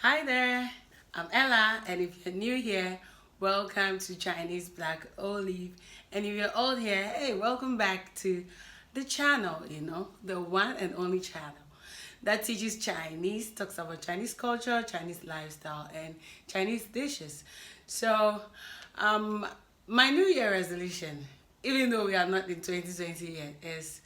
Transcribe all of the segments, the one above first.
Hi there, I'm Ella, and if you're new here, welcome to Chinese Black Olive. And if you're old here, hey, welcome back to the channel, the one and only channel that teaches Chinese, talks about Chinese culture, Chinese lifestyle, and Chinese dishes. So, my New Year resolution, even though we are not in 2020 yet, is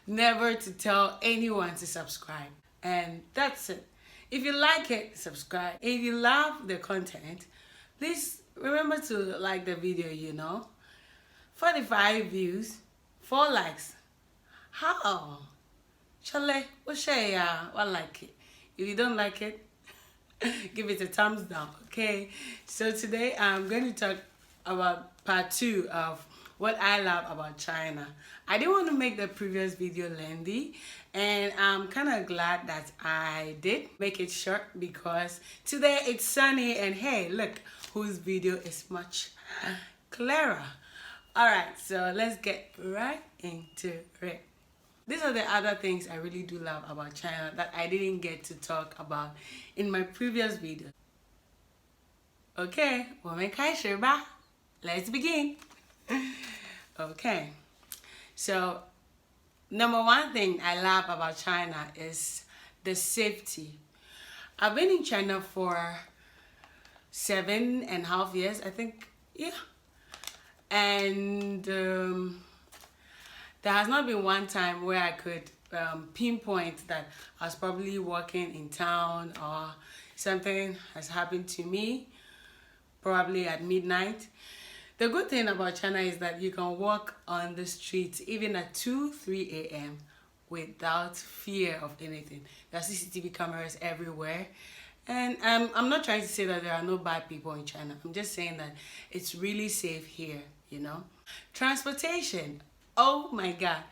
never to tell anyone to subscribe. And that's it. If you like it, subscribe. If you love the content, please remember to like the video, 45 views, 4 likes. How? Chale, what share? What like it? If you don't like it, give it a thumbs down, okay? So today I'm going to talk about part 2 of what I love about China. I didn't want to make the previous video lengthy, and I'm kind of glad that I did make it short because today it's sunny and hey, look whose video is much clearer. Alright, so let's get right into it. These are the other things I really do love about China that I didn't get to talk about in my previous video. Okay, 我们开始吧. Let's begin. Okay, so number one thing I love about China is the safety. I've been in China for 7.5 years, I think, yeah. And there has not been one time where I could pinpoint that I was probably walking in town or something has happened to me, probably at midnight. The good thing about China is that you can walk on the streets even at 2-3 a.m. without fear of anything. There are CCTV cameras everywhere. And I'm not trying to say that there are no bad people in China. I'm just saying that it's really safe here, Transportation. Oh my God.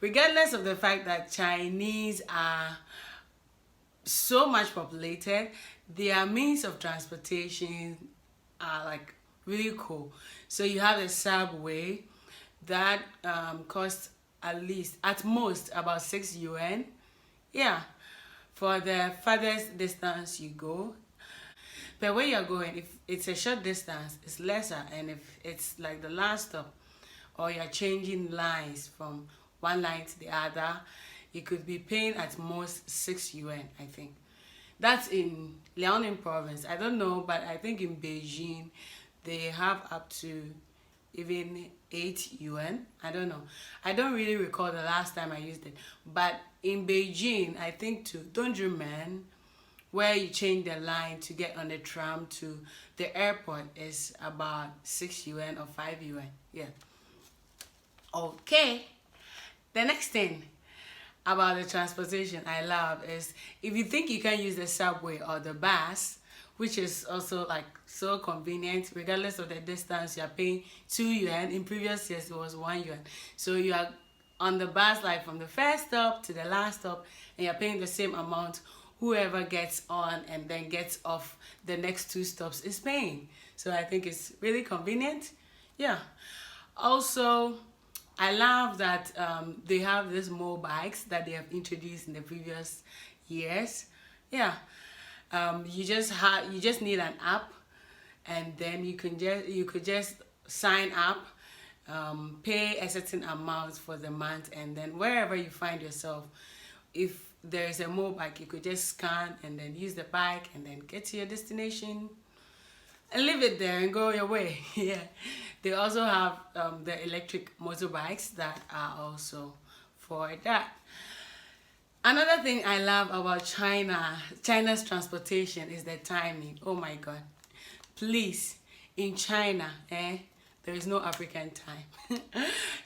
Regardless of the fact that Chinese are so much populated, their means of transportation are like really cool. So you have a subway that costs at most about 6 yuan. Yeah, for the farthest distance you go. But where you're going, if it's a short distance, it's lesser. And if it's like the last stop, or you're changing lines from one line to the other, you could be paying at most 6 yuan, I think. That's in Liaoning province. I don't know, but I think in Beijing, they have up to even 8 yuan. I don't know. I don't really recall the last time I used it. But in Beijing, I think to Dongzhimen, where you change the line to get on the tram to the airport, is about 6 yuan or 5 yuan. Yeah. Okay. The next thing about the transportation I love is if you think you can use the subway or the bus, which is also like so convenient, regardless of the distance, you are paying 2 yuan. In previous years it was 1 yuan. So you are on the bus like from the first stop to the last stop, and you're paying the same amount whoever gets on and then gets off the next 2 stops is paying. So I think it's really convenient. Yeah. Also, I love that they have these motorbikes that they have introduced in the previous years. Yeah. You just need an app, and then you could just sign up, pay a certain amount for the month, and then wherever you find yourself, if there is a motorbike, you could just scan and then use the bike and then get to your destination and leave it there and go your way. Yeah. They also have the electric motorbikes that are also for that. Another thing I love about China's transportation is the timing. Oh my God. Please, in China, there is no African time.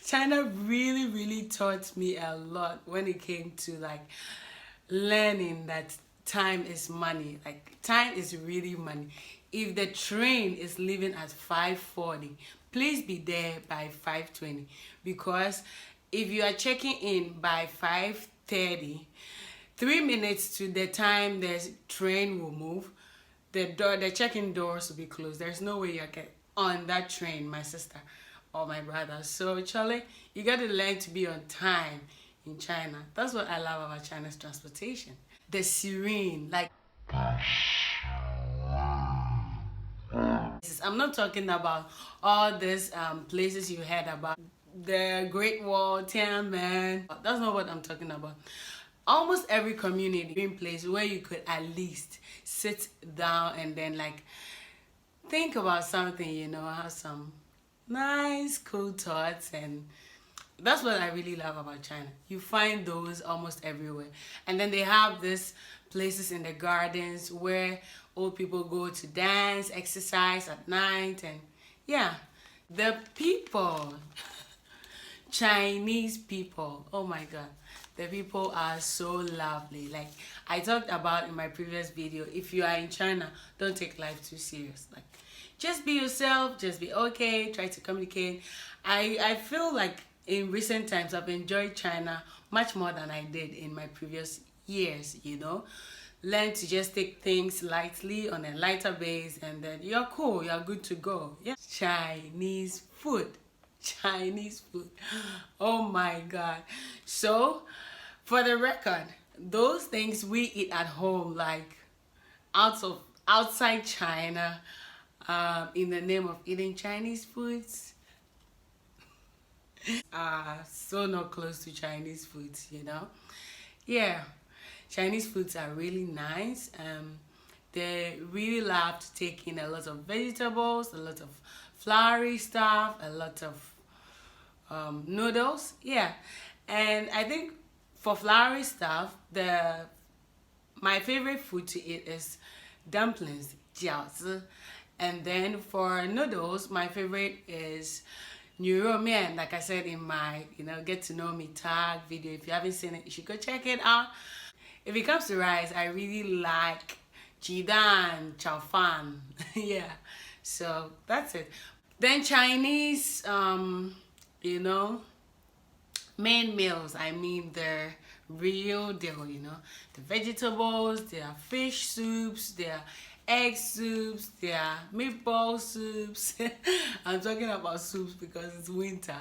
China really, really taught me a lot when it came to like learning that time is money. Like time is really money. If the train is leaving at 5:40, please be there by 5:20, because if you are checking in by 5:30, 3 minutes to the time the train will move, the check-in doors will be closed. There's no way you get on that train, my sister or my brother. So Charlie, you got to learn to be on time in China. That's what I love about China's transportation. The serene, like I'm not talking about all these places you heard about, the Great Wall, Tiananmen. That's not what I'm talking about. Almost every community place where you could at least sit down and then like think about something, you know, have some nice cool thoughts. And that's what I really love about China. You find those almost everywhere. And then they have this places in the gardens where old people go to dance, exercise at night. And yeah, the people, Chinese people, oh my god, the people are so lovely. Like I talked about in my previous video, if you are in China, don't take life too serious. Like just be yourself, just be okay, try to communicate. I feel like in recent times I've enjoyed China much more than I did in my previous years, you know. Learn to just take things lightly on a lighter base, and then you're cool, you're good to go. Yeah. Chinese food. Chinese food. Oh my god. So for the record, those things we eat at home, like outside China, in the name of eating Chinese foods, are so not close to Chinese foods, you know. Yeah, Chinese foods are really nice. They really love to take in a lot of vegetables, a lot of floury stuff, a lot of noodles. Yeah, and I think for floury stuff, my favorite food to eat is dumplings, 饺子. And then for noodles, my favorite is 牛肉面. Like I said in my, you know, get to know me tag video. If you haven't seen it, you should go check it out. If it comes to rice, I really like 鸡蛋炒饭. Yeah, so that's it. Then Chinese, you know, main meals, I mean the real deal, you know, the vegetables, their fish soups, their egg soups, their meatball soups. I'm talking about soups because it's winter.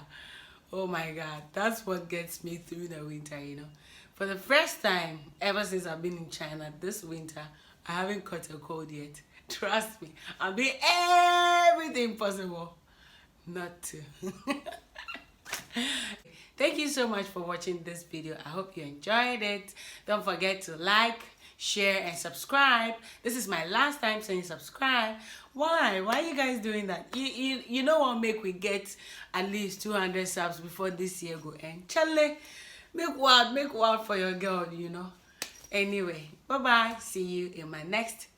Oh my god, that's what gets me through the winter, you know. For the first time ever since I've been in China this winter, I haven't caught a cold yet. Trust me, I'm doing everything possible not to. Thank you so much for watching this video. I hope you enjoyed it. Don't forget to like, share, and subscribe. This is my last time saying subscribe. Why are you guys doing that? You know what, make we get at least 200 subs before this year go end. Charlie, make wild for your girl, you know. Anyway, bye bye. See you in my next